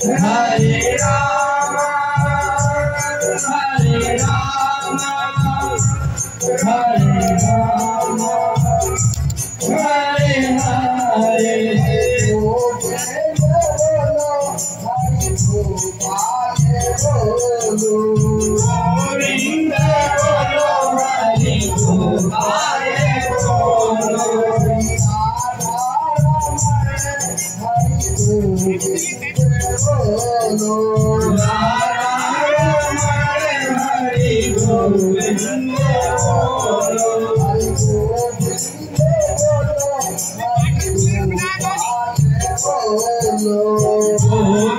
Hare Rama, Hare Rama, Hare Rama, Hare Hare. Govinda bolo, Hari Gopal bolo. Hari Govinda bolo.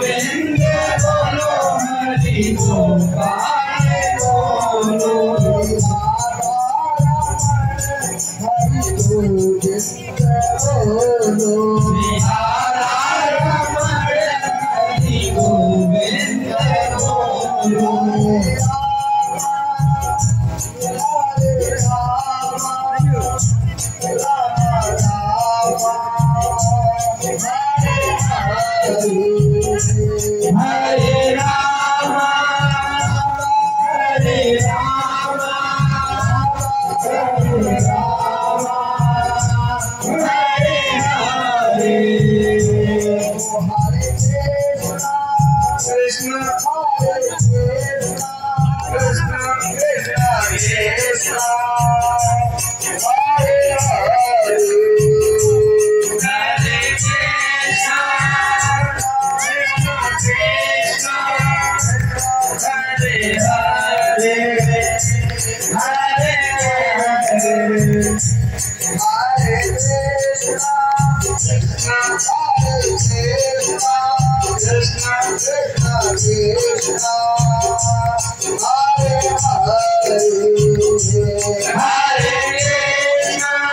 Govinda bolo, Hari Gopal bolo. Bihara Raman, Hari Govinda bolo. Hare Rama, Hare Rama, Hare Rama, Hare Hare. Krishna, Krishna, Krishna, Krishna, Hare Hare. Hare Krishna, Krishna Krishna, Hare Hare, Hare Hare. Hare Krishna, Krishna Krishna, Krishna Krishna, Hare Hare. Hare Krishna,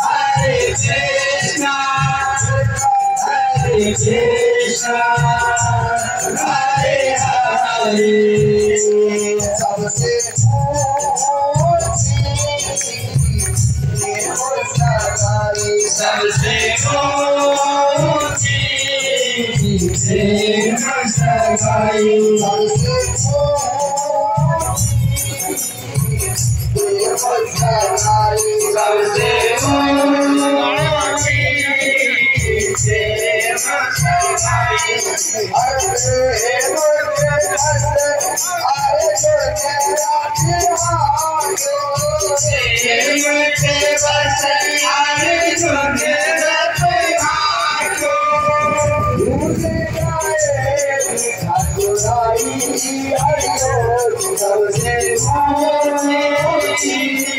Hare Krishna, Hare Krishna, Hare Hare. सबसे ऊंची सगाई, सबसे सबसे